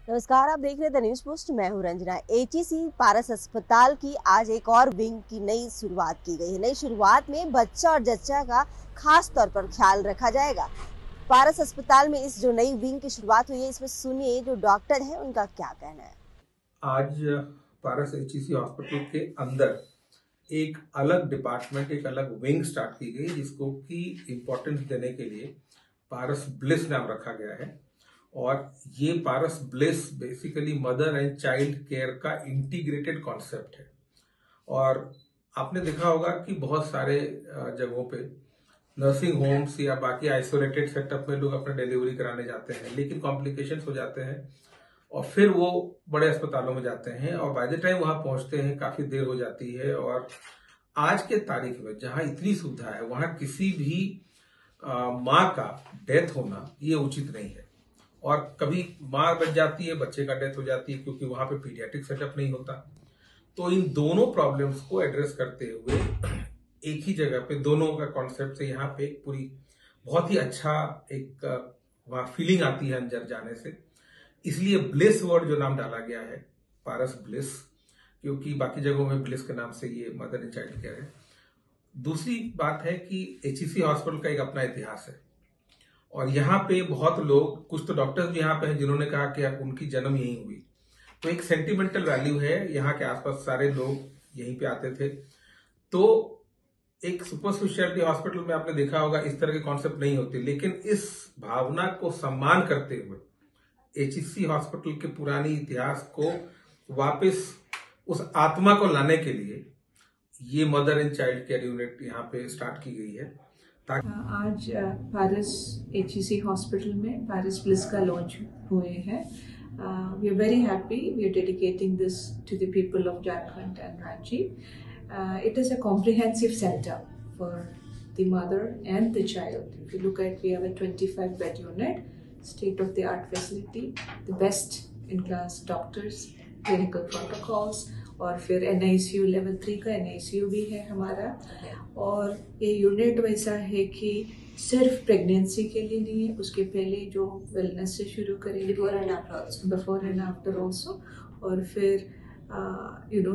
नमस्कार, आप देख रहे थे न्यूज पोस्ट। मैं हूं रंजना। एचईसी पारस अस्पताल की आज एक और विंग की नई शुरुआत की गई है। नई शुरुआत में बच्चा और जच्चा का खास तौर पर ख्याल रखा जाएगा। पारस अस्पताल में इस जो नई विंग की शुरुआत हुई है, इसमें सुनिए जो डॉक्टर हैं उनका क्या कहना है। आज पारस एचईसी हॉस्पिटल के अंदर एक अलग डिपार्टमेंट, एक अलग विंग स्टार्ट की गई, जिसको की इम्पोर्टेंस देने के लिए पारस ब्लिस नाम रखा गया है। और ये Paras Bliss basically mother and child care का इंटीग्रेटेड कॉन्सेप्ट है। और आपने देखा होगा कि बहुत सारे जगहों पे नर्सिंग होम्स या बाकी आइसोलेटेड सेटअप में लोग अपने डिलीवरी कराने जाते हैं, लेकिन कॉम्प्लिकेशंस हो जाते हैं और फिर वो बड़े अस्पतालों में जाते हैं और बाय द टाइम वहां पहुंचते हैं काफी देर हो जाती है। और आज के तारीख में जहां इतनी सुविधा है, वहां किसी भी माँ का डेथ होना ये उचित नहीं है। और कभी माँ बच जाती है, बच्चे का डेथ हो जाती है, क्योंकि वहां पे पीडियाट्रिक सेटअप नहीं होता। तो इन दोनों प्रॉब्लम्स को एड्रेस करते हुए एक ही जगह पे दोनों का कॉन्सेप्ट से यहाँ पे एक पूरी बहुत ही अच्छा एक वहां फीलिंग आती है अंदर जाने से। इसलिए ब्लिस वर्ड जो नाम डाला गया है, पारस ब्लिस, क्योंकि बाकी जगहों में ब्लिस के नाम से ये मदर एंड चाइल्ड केयर है। दूसरी बात है कि एचईसी हॉस्पिटल का एक अपना इतिहास है और यहाँ पे बहुत लोग, कुछ तो डॉक्टर्स भी यहाँ पे हैं जिन्होंने कहा कि उनकी जन्म यहीं हुई। तो एक सेंटिमेंटल वैल्यू है, यहाँ के आसपास सारे लोग यहीं पे आते थे। तो एक सुपर स्पेशलिटी हॉस्पिटल में आपने देखा होगा इस तरह के कॉन्सेप्ट नहीं होते, लेकिन इस भावना को सम्मान करते हुए एचईसी हॉस्पिटल के पुरानी इतिहास को वापस उस आत्मा को लाने के लिए ये mother and child care unit यहाँ पे स्टार्ट की गई है। आज पारस एचईसी हॉस्पिटल में पारस ब्लिस का लॉन्च हुए हैं। We are very happy. We are dedicating this to the people of Jharkhand and Ranchi. It is a comprehensive center for the mother and the child. If you look at, we have a 25-bed unit, state-of-the-art facility, the best in-class doctors, clinical protocols, और फिर NICU level 3 का NICU भी है हमारा। और ये unit वैसा है कि सिर्फ प्रेगनेंसी के लिए नहीं है, उसके पहले जो वेलनेस से शुरू करेंगे, बिफोर एंड आफ्टर ऑल्सो, और फिर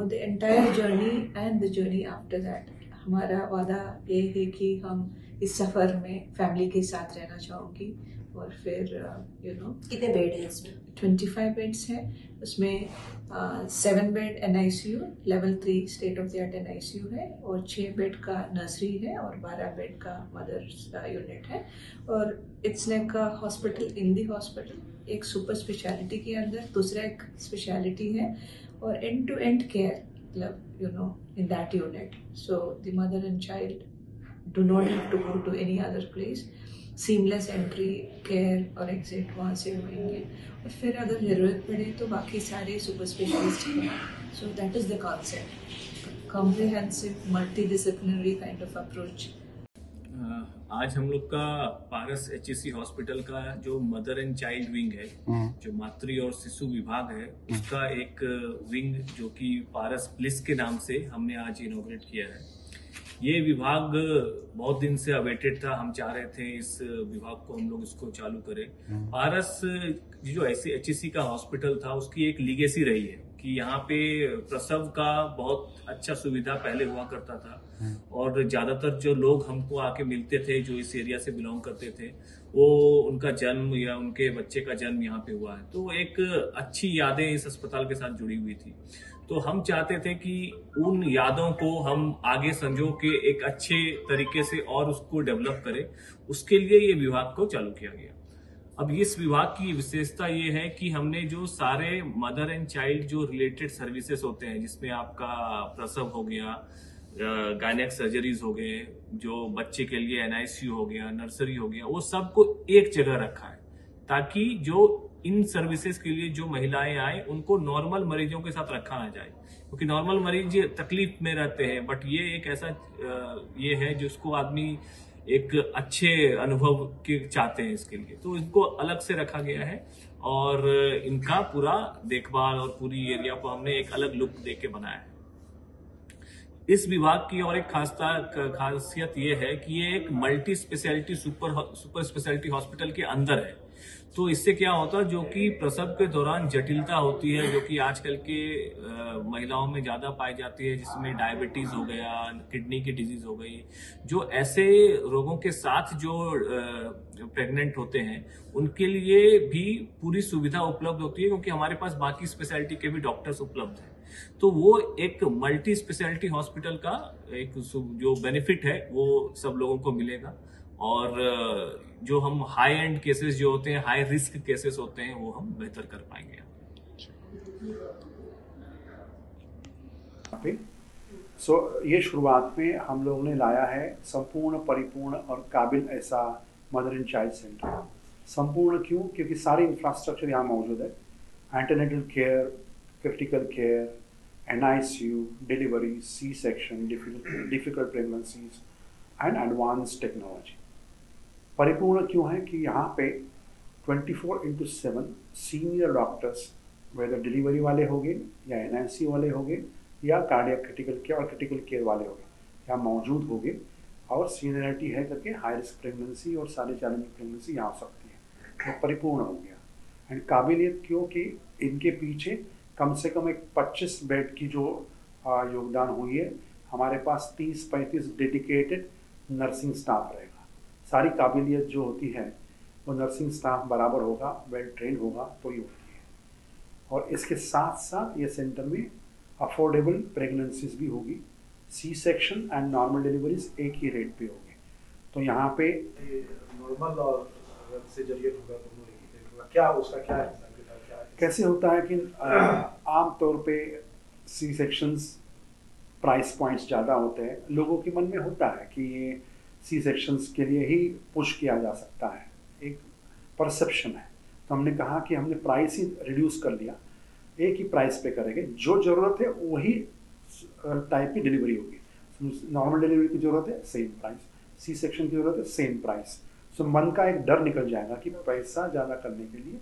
the entire journey and the journey after that. हमारा वादा ये है कि हम इस सफ़र में फैमिली के साथ रहना चाहूँगी। और फिर कितने बेड है इसमें? 25 बेड्स हैं, उसमें 7 bed NICU level 3 state of the art NICU है, और 6 बेड का नर्सरी है, और 12 बेड का मदर्स यूनिट है। और it's like a hospital in the hospital, एक सुपर स्पेशलिटी के अंदर दूसरा एक स्पेशलिटी है, और एंड टू एंड केयर मतलब in that unit. So the mother and child do not have to go to any other place. Seamless entry, care और exit वहाँ से होंगे, और फिर अगर ज़रूरत पड़े तो बाकी सारे सुपर स्पेशलिस्ट हैं। So that is the concept. Comprehensive, multidisciplinary kind of approach. आज हम लोग का पारस एचईसी हॉस्पिटल का जो मदर एंड चाइल्ड विंग है, जो मातृ और शिशु विभाग है, उसका एक विंग जो कि पारस ब्लिस के नाम से हमने आज इनॉग्रेट किया है। ये विभाग बहुत दिन से अवेटेड था, हम चाह रहे थे इस विभाग को हम लोग इसको चालू करें। पारस जो ऐसे एचईसी का हॉस्पिटल था, उसकी एक लीगेसी रही है कि यहाँ पे प्रसव का बहुत अच्छा सुविधा पहले हुआ करता था, और ज्यादातर जो लोग हमको आके मिलते थे जो इस एरिया से बिलोंग करते थे, वो उनका जन्म या उनके बच्चे का जन्म यहाँ पे हुआ है, तो एक अच्छी यादें इस अस्पताल के साथ जुड़ी हुई थी। तो हम चाहते थे कि उन यादों को हम आगे संजो के एक अच्छे तरीके से और उसको डेवलप करें, उसके लिए ये विभाग को चालू किया गया। अब इस विभाग की विशेषता ये है कि हमने जो सारे मदर एंड चाइल्ड जो रिलेटेड सर्विसेज होते हैं, जिसमें आपका प्रसव हो गया, गायनेक सर्जरीज हो गए, जो बच्चे के लिए NICU हो गया, नर्सरी हो गया, वो सबको एक जगह रखा है, ताकि जो इन सर्विसेज के लिए जो महिलाएं आए उनको नॉर्मल मरीजों के साथ रखा ना जाए, क्योंकि नॉर्मल मरीज तकलीफ में रहते हैं, बट ये एक ऐसा ये है जिसको आदमी एक अच्छे अनुभव के चाहते हैं, इसके लिए तो इनको अलग से रखा गया है, और इनका पूरा देखभाल और पूरी एरिया को हमने एक अलग लुक देके बनाया है। इस विभाग की और एक खासियत ये है कि ये एक multi speciality super speciality hospital के अंदर है, तो इससे क्या होता है, जो कि प्रसव के दौरान जटिलता होती है, जो कि आजकल के महिलाओं में ज्यादा पाई जाती है, जिसमें डायबिटीज हो गया, किडनी की डिजीज हो गई, जो ऐसे रोगों के साथ जो प्रेग्नेंट होते हैं उनके लिए भी पूरी सुविधा उपलब्ध होती है, क्योंकि हमारे पास बाकी स्पेशलिटी के भी डॉक्टर्स उपलब्ध हैं। तो वो एक मल्टी स्पेशलिटी हॉस्पिटल का एक जो बेनिफिट है वो सब लोगों को मिलेगा। और जो हम हाई एंड केसेस जो होते हैं, हाई रिस्क केसेस होते हैं, वो हम बेहतर कर पाएंगे। ये शुरुआत में हम लोगों ने लाया है संपूर्ण, परिपूर्ण और काबिल ऐसा मदर एंड चाइल्ड सेंटर। संपूर्ण क्यों? क्योंकि सारे इंफ्रास्ट्रक्चर यहाँ मौजूद है। Antenatal care, critical care, NICU, delivery, C section, difficult pregnancies and advance technology. परिपूर्ण क्यों है? कि यहाँ पे 24/7 सीनियर डॉक्टर्स, वेदर डिलीवरी वाले होंगे या NICU वाले होंगे या कार्डियक क्रिटिकल केयर और क्रिटिकल केयर वाले होंगे, यहाँ मौजूद होंगे। और सीनियरिटी है करके हाई रिस्क प्रेगनेंसी और सारे चैलेंजिंग प्रेगनेंसी यहाँ हो सकती है। तो परिपूर्ण हो गया। एंड काबिलियत क्योंकि इनके पीछे कम से कम एक 25 बेड की जो योगदान हुई है। हमारे पास 30-35 डेडिकेटेड नर्सिंग स्टाफ रहेगा। सारी काबिलियत जो होती है वो नर्सिंग स्टाफ बराबर होगा, वेल ट्रेन होगा तो ही होती है। और इसके साथ साथ ये सेंटर में अफोर्डेबल प्रेगनेंसीज भी होगी। C section and normal deliveries एक ही रेट पे होगी। तो यहाँ पे नॉर्मल और सिजेरियन होगा दोनों, क्या उसका क्या है? कैसे होता है कि आम तौर पे C सेक्शंस प्राइस पॉइंट्स ज़्यादा होते हैं। लोगों के मन में होता है कि ये C सेक्शंस के लिए ही पुश किया जा सकता है, एक परसेप्शन है। तो हमने कहा कि हमने प्राइस ही रिड्यूस कर लिया, एक ही प्राइस पे करेंगे। जो ज़रूरत है वही टाइप की डिलीवरी होगी। नॉर्मल डिलीवरी की ज़रूरत है, सेम प्राइस। C सेक्शन की ज़रूरत है, सेम प्राइस। सो मन का एक डर निकल जाएगा कि पैसा ज़्यादा करने के लिए।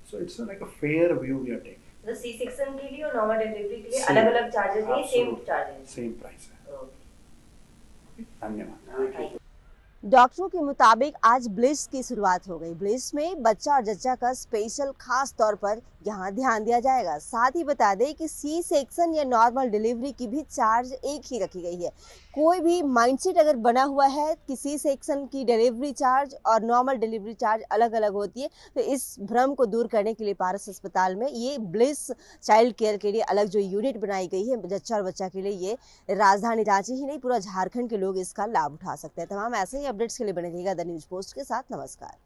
So it's like a fair view we are taking. तो C सेक्शन के लिए और नॉर्मल डिलीवरी के लिए अलग-अलग चार्जेस नहीं, सेम चार्जेस, सेम प्राइस है। धन्यवाद। डॉक्टरों के मुताबिक आज ब्लिस की शुरुआत हो गई। ब्लिस में बच्चा और जच्चा का स्पेशल खास तौर पर यहाँ ध्यान दिया जाएगा। साथ ही बता दें कि C सेक्शन या नॉर्मल डिलीवरी की भी चार्ज एक ही रखी गई है। कोई भी माइंडसेट अगर बना हुआ है कि C सेक्शन की डिलीवरी चार्ज और नॉर्मल डिलीवरी चार्ज अलग अलग होती है, तो इस भ्रम को दूर करने के लिए पारस अस्पताल में ये ब्लिस चाइल्ड केयर के लिए अलग जो यूनिट बनाई गई है जच्चा और बच्चा के लिए, ये राजधानी रांची ही नहीं पूरा झारखंड के लोग इसका लाभ उठा सकते हैं। तमाम ऐसे ही अपडेट्स के लिए बने रहिएगा द न्यूज़ पोस्ट के साथ। नमस्कार।